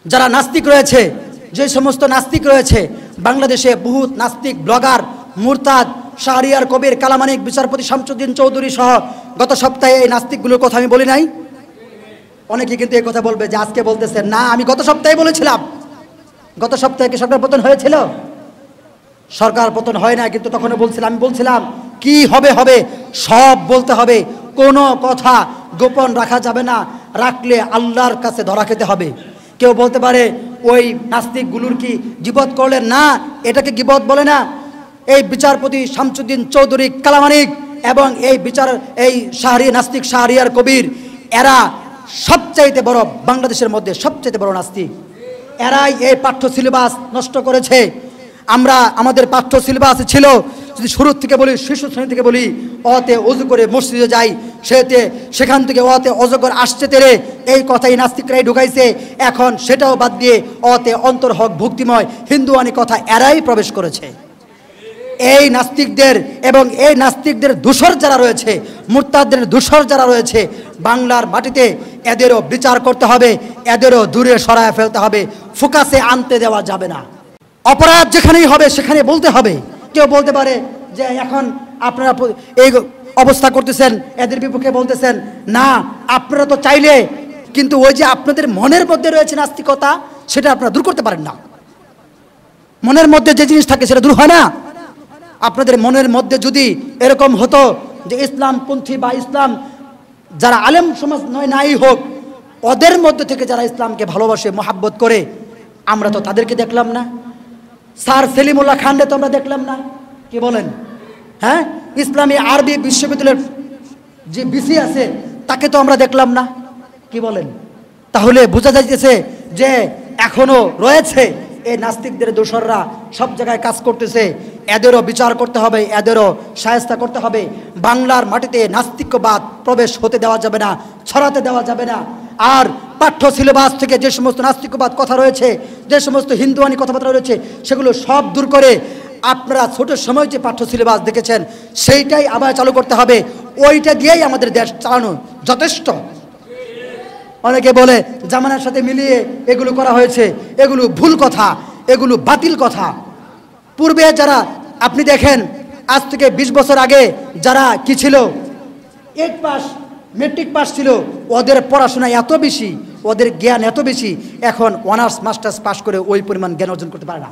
যারা নাস্তিক রয়েছে, যে সমস্ত নাস্তিক রয়েছে বাংলাদেশে, বহুত নাস্তিক ব্লগার, মুরতাদ, শাহরিয়ার কবির, কালামানিক, বিচারপতি শামসুদ্দিন চৌধুরী সহ গত সপ্তাহে এই নাস্তিকগুলোর কথা আমি বলি নাই? অনেকে কিন্তু এই কথা বলবে যে আজকে বলতেছেন না, আমি গত সপ্তাহে বলেছিলাম। গত সপ্তাহে কি সরকার পতন হয়েছিল? সরকার পতন হয় না, কিন্তু তখনও বলছিলাম, আমি বলছিলাম কি হবে হবে, সব বলতে হবে, কোনো কথা গোপন রাখা যাবে না, রাখলে আল্লাহর কাছে ধরা খেতে হবে। কেউ বলতে পারে ওই নাস্তিকগুলোর কি গীবত করলেন? না, এটাকে গীবত বলে না। এই বিচারপতি শামসুদ্দিন চৌধুরী, কালামানিক এবং এই নাস্তিক শাহরিয়ার কবির, এরা সবচাইতে বড়, বাংলাদেশের মধ্যে সবচাইতে বড় নাস্তিক। এরাই এই পাঠ্য সিলেবাস নষ্ট করেছে। আমাদের পাঠ্য সিলেবাস ছিল, যদি শুরু থেকে বলি, শিশু শ্রেণী থেকে বলি, অতে অজু করে মসজিদে যাই, সেখান থেকে অতে অজগর আসছে তেরে, এই কথাই নাস্তিকরাই ঢুকাইছে। এখন সেটাও বাদ দিয়ে অতে অন্তর হক ভক্তিময় হিন্দুয়ানি কথা এরাই প্রবেশ করেছে। এই নাস্তিকদের এবং এই নাস্তিকদের দূষর যারা রয়েছে, মুরতাদদের দূষর যারা রয়েছে, বাংলার মাটিতে এদেরও বিচার করতে হবে, এদেরও দূরে সরায় ফেলতে হবে, ফোকাসে আনতে দেওয়া যাবে না। অপরাধ যেখানেই হবে সেখানে বলতে হবে। কেউ বলতে পারে যে এখন আপনারা এই অবস্থা করতেছেন, এদের বিপক্ষে বলতেছেন, না আপনারা তো চাইলে, কিন্তু ওই যে আপনাদের মনের মধ্যে রয়েছে নাস্তিকতা, সেটা আপনারা দূর করতে পারেন না। মনের মধ্যে যে জিনিস থাকে সেটা দূর হয় না। আপনাদের মনের মধ্যে যদি এরকম হতো যে ইসলামপন্থী বা ইসলাম যারা আলেম সমাজ নাই হোক, ওদের মধ্যে থেকে যারা ইসলামকে ভালোবাসে, মহাব্বত করে, আমরা তো তাদেরকে দেখলাম না। স্যার সেলিমুল্লাহ খানরে তো আমরা দেখলাম না। কি বলেন? হ্যাঁ, ইসলামী আরবি বিশ্ববিদ্যালয়ের যে বিসি আছে তাকে তো আমরা দেখলাম না। কি বলেন? তাহলে বোঝা যাইতেছে যে এখনো রয়েছে এই নাস্তিকদের দোসররা, সব জায়গায় কাজ করতেছে। এদেরও বিচার করতে হবে, এদেরও শায়েস্তা করতে হবে। বাংলার মাটিতে নাস্তিকবাদ প্রবেশ হতে দেওয়া যাবে না, ছড়াতে দেওয়া যাবে না। আর পাঠ্য সিলেবাস থেকে যে সমস্ত নাস্তিকবাদ কথা রয়েছে, যে সমস্ত হিন্দুয়ানি কথাবার্তা রয়েছে, সেগুলো সব দূর করে আপনারা ছোট সময় যে পাঠ্য সিলেবাস দেখেছেন সেইটাই আবার চালু করতে হবে। ওইটা দিয়েই আমাদের দেশ চালানো যথেষ্ট। অনেকে বলে জামানার সাথে মিলিয়ে এগুলো করা হয়েছে, এগুলো ভুল কথা, এগুলো বাতিল কথা। পূর্বে যারা, আপনি দেখেন আজ থেকে 20 বছর আগে যারা কি ছিল, 8 পাস, মেট্রিক পাস ছিল, ওদের পড়াশোনা এত বেশি, ওদের জ্ঞান এত বেশি, এখন অনার্স মাস্টার্স পাস করে ওই পরিমাণ জ্ঞান অর্জন করতে পারে না।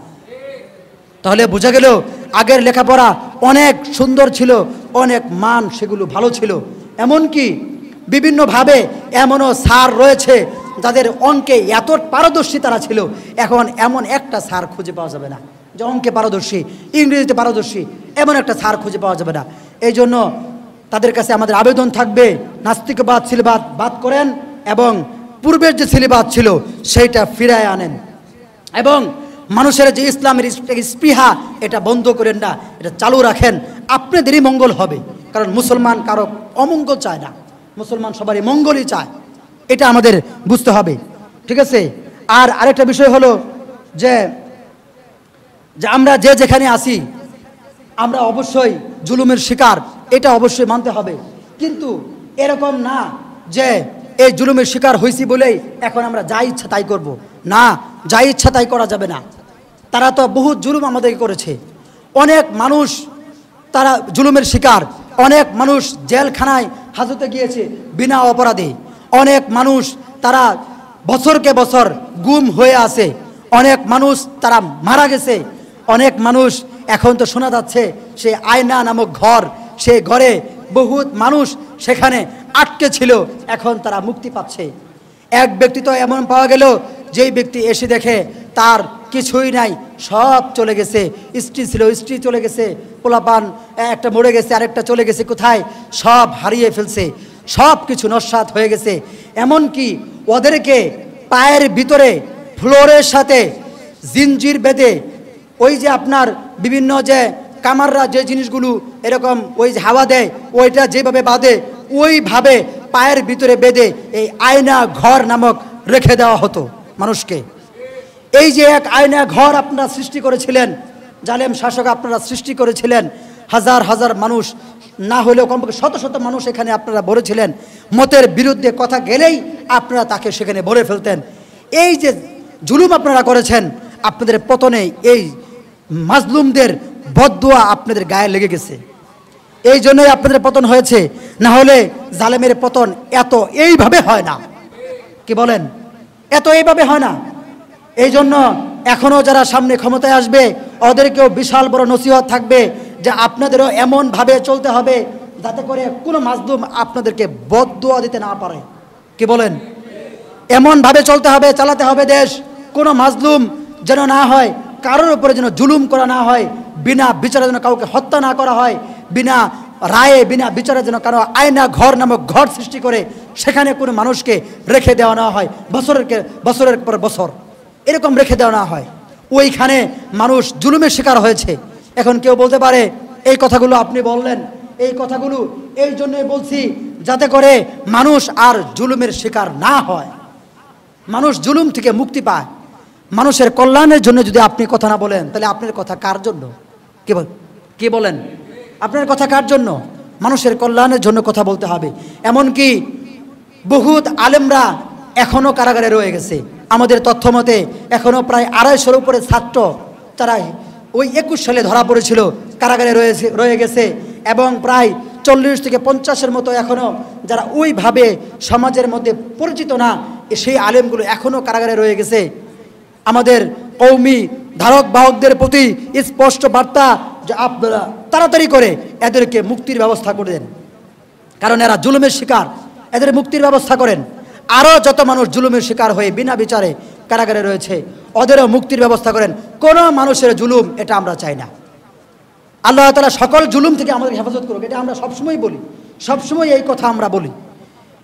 তাহলে বোঝা গেল আগের লেখাপড়া অনেক সুন্দর ছিল, অনেক মান সেগুলো ভালো ছিল। এমনকি বিভিন্নভাবে এমনও স্যার রয়েছে যাদের অঙ্কে এত পারদর্শী তারা ছিল, এখন এমন একটা স্যার খুঁজে পাওয়া যাবে না যে অঙ্কে পারদর্শী, ইংরেজিতে পারদর্শী, এমন একটা স্যার খুঁজে পাওয়া যাবে না। এই জন্য তাদের কাছে আমাদের আবেদন থাকবে, নাস্তিকবাদ সিলেবাস বাদ করেন এবং পূর্বের যে সিলেবাস ছিল সেইটা ফিরায় আনেন, এবং মানুষের যে ইসলামের স্পৃহা এটা বন্ধ করেন না, এটা চালু রাখেন। আপনাদেরই মঙ্গল হবে, কারণ মুসলমান কারো অমঙ্গল চায় না, মুসলমান সবারই মঙ্গলই চায়, এটা আমাদের বুঝতে হবে। ঠিক আছে? আর আরেকটা বিষয় হলো যে আমরা যেখানে আসি আমরা অবশ্যই জুলুমের শিকার, এটা অবশ্যই মানতে হবে। কিন্তু এরকম না যে এই জুলুমের শিকার হয়েছি বলেই এখন আমরা যা ইচ্ছা তাই করব। না, যা ইচ্ছা তাই করা যাবে না। তারা তো বহুত জুলুম আমাদেরকে করেছে, অনেক মানুষ তারা জুলুমের শিকার, অনেক মানুষ জেলখানায় হাজতে গিয়েছে বিনা অপরাধে, অনেক মানুষ তারা বছরকে বছর গুম হয়ে আছে, অনেক মানুষ তারা মারা গেছে, অনেক মানুষ এখন তো শোনা যাচ্ছে সে আয়না নামক ঘর, সে ঘরে বহুত মানুষ সেখানে আটকে ছিল, এখন তারা মুক্তি পাচ্ছে। এক ব্যক্তি তো এমন পাওয়া গেল যেই ব্যক্তি এসে দেখে তার কিছুই নাই, সব চলে গেছে। স্ত্রী ছিল, স্ত্রী চলে গেছে, পোলাপান একটা মরে গেছে, আরেকটা চলে গেছে কোথায়, সব হারিয়ে ফেলছে, সব কিছু নস্যাৎ হয়ে গেছে। এমনকি ওদেরকে পায়ের ভিতরে ফ্লোরের সাথে জিনজির বেঁধে, ওই যে আপনার বিভিন্ন যে কামাররা যে জিনিসগুলো এরকম ওই যে হাওয়া দেয়, ওইটা যেভাবে বাঁধে ওইভাবে পায়ের ভিতরে বেঁধে এই আয়না ঘর নামক রেখে দেওয়া হতো মানুষকে। এই যে এক আয়না ঘর আপনারা সৃষ্টি করেছিলেন, জালেম শাসক আপনারা সৃষ্টি করেছিলেন, হাজার হাজার মানুষ না হলেও কমপক্ষে শত শত মানুষ এখানে আপনারা ভরেছিলেন। মতের বিরুদ্ধে কথা গেলেই আপনারা তাকে সেখানে ভরে ফেলতেন। এই যে জুলুম আপনারা করেছেন, আপনাদের পতনে এই মাজলুমদের বদদুয়া আপনাদের গায়ে লেগে গেছে, এই জন্যই আপনাদের পতন হয়েছে। না হলে জালেমের পতন এত এইভাবে হয় না। কি বলেন? এত এইভাবে হয় না। এই জন্য এখনও যারা সামনে ক্ষমতায় আসবে ওদেরকেও বিশাল বড় নসিহত থাকবে যে আপনাদেরও এমনভাবে চলতে হবে যাতে করে কোনো মাজলুম আপনাদেরকে বদদুয়া দিতে না পারে। কি বলেন? এমনভাবে চলতে হবে, চালাতে হবে দেশ, কোনো মাজলুম যেন না হয়, কারোর উপরে যেন জুলুম করা না হয়, বিনা বিচারে যেন কাউকে হত্যা না করা হয়, বিনা রায়ে বিনা বিচারে যেন কারো আয়না ঘর নামক ঘর সৃষ্টি করে সেখানে কোনো মানুষকে রেখে দেওয়া না হয় বছরের পর বছর, এরকম রেখে দেওয়া না হয়। ওইখানে মানুষ জুলুমের শিকার হয়েছে। এখন কেউ বলতে পারে এই কথাগুলো আপনি বললেন, এই কথাগুলো এই জন্যই বলছি যাতে করে মানুষ আর জুলুমের শিকার না হয়, মানুষ জুলুম থেকে মুক্তি পায়। মানুষের কল্যাণের জন্য যদি আপনি কথা না বলেন তাহলে আপনার কথা কার জন্য? কি বলেন? আপনার কথা কার জন্য? মানুষের কল্যাণের জন্য কথা বলতে হবে। এমনকি বহুত আলেমরা এখনও কারাগারে রয়ে গেছে। আমাদের তথ্য মতে এখনও প্রায় 250-এর উপরে ছাত্র তারা ওই 21 সালে ধরা পড়েছিল, কারাগারে রয়ে গেছে। এবং প্রায় 40 থেকে 50-এর মতো এখনও যারা ওইভাবে সমাজের মধ্যে পরিচিত না, সেই আলেমগুলো এখনও কারাগারে রয়ে গেছে। আমাদের কওমি ধারক বাহকদের প্রতি স্পষ্ট বার্তা যে আপনারা তাড়াতাড়ি করে এদেরকে মুক্তির ব্যবস্থা করে দেন, কারণ এরা জুলুমের শিকার, এদের মুক্তির ব্যবস্থা করেন। আরও যত মানুষ জুলুমের শিকার হয়ে বিনা বিচারে কারাগারে রয়েছে ওদেরও মুক্তির ব্যবস্থা করেন। কোনো মানুষের জুলুম এটা আমরা চাই না। আল্লাহ তাআলা সকল জুলুম থেকে আমাদের হেফাজত করুক, এটা আমরা সবসময় বলি, সবসময় এই কথা আমরা বলি।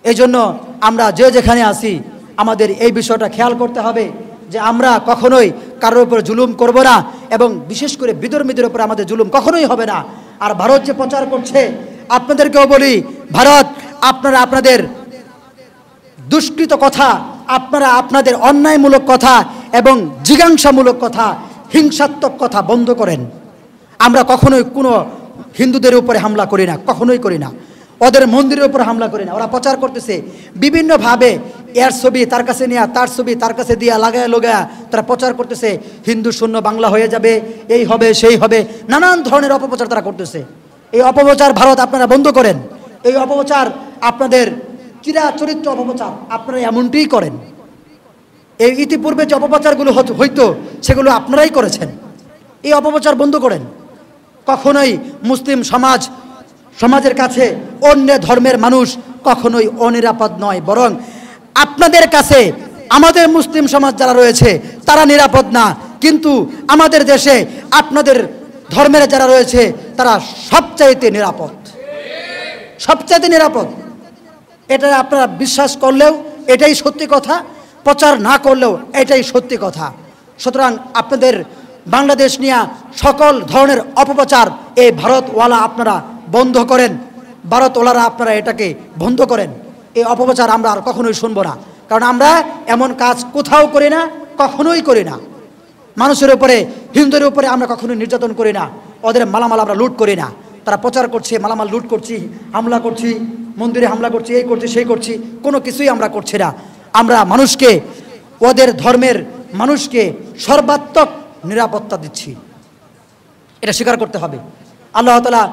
এই জন্য আমরা যে যেখানে আসি আমাদের এই বিষয়টা খেয়াল করতে হবে যে আমরা কখনোই কারোর উপর জুলুম করব না, এবং বিশেষ করে বিধর্মীদের উপর আমাদের জুলুম কখনোই হবে না। আর ভারত যে প্রচার করছে, আপনাদেরকেও বলি, ভারত আপনারা আপনাদের দুষ্কৃত কথা, আপনারা আপনাদের অন্যায়মূলক কথা এবং জিজ্ঞাসামূলক কথা, হিংসাত্মক কথা বন্ধ করেন। আমরা কখনোই কোনো হিন্দুদের উপরে হামলা করি না, কখনোই করি না। ওদের মন্দিরের উপর হামলা করি না। ওরা প্রচার করতেছে বিভিন্নভাবে, এর ছবি তার কাছে নিয়ে, তার ছবি তার কাছে দিয়া লাগায় লগা তারা প্রচার করতেছে হিন্দু শূন্য বাংলা হয়ে যাবে, এই হবে সেই হবে, নানান ধরনের অপপ্রচার তারা করতেছে। এই অপপ্রচার ভারত আপনারা বন্ধ করেন। এই অপপ্রচার আপনাদের চিরাচরিত্র অপপ্রচার, আপনারা এমনটিই করেন। এই ইতিপূর্বে যে অপপ্রচারগুলো হইতো সেগুলো আপনারাই করেছেন। এই অপপ্রচার বন্ধ করেন। কখনোই মুসলিম সমাজের কাছে অন্য ধর্মের মানুষ কখনোই অনিরাপদ নয়, বরং আপনাদের কাছে আমাদের মুসলিম সমাজ যারা রয়েছে তারা নিরাপদ না, কিন্তু আমাদের দেশে আপনাদের ধর্মের যারা রয়েছে তারা সবচাইতে নিরাপদ, সবচাইতে নিরাপদ। এটা আপনারা বিশ্বাস করলেও এটাই সত্যি কথা, প্রচার না করলেও এটাই সত্যি কথা। সুতরাং আপনাদের বাংলাদেশ নিয়ে সকল ধরনের অপপ্রচার এই ভারতওয়ালা আপনারা বন্ধ করেন, ভারতওয়ালারা আপনারা এটাকে বন্ধ করেন। এই অপপ্রচার আমরা আর কখনোই শুনবো না, কারণ আমরা এমন কাজ কোথাও করি না, কখনোই করি না। মানুষের উপরে, হিন্দুদের উপরে আমরা কখনোই নির্যাতন করি না, ওদের মালামাল আমরা লুট করি না। তারা প্রচার করছে মালামাল লুট করছি, হামলা করছি, মন্দিরে হামলা করছি, এই করছি সেই করছি, কোনো কিছুই আমরা করছি না। আমরা মানুষকে, ওদের ধর্মের মানুষকে সর্বাত্মক নিরাপত্তা দিচ্ছি, এটা স্বীকার করতে হবে। আল্লাহ তাআলা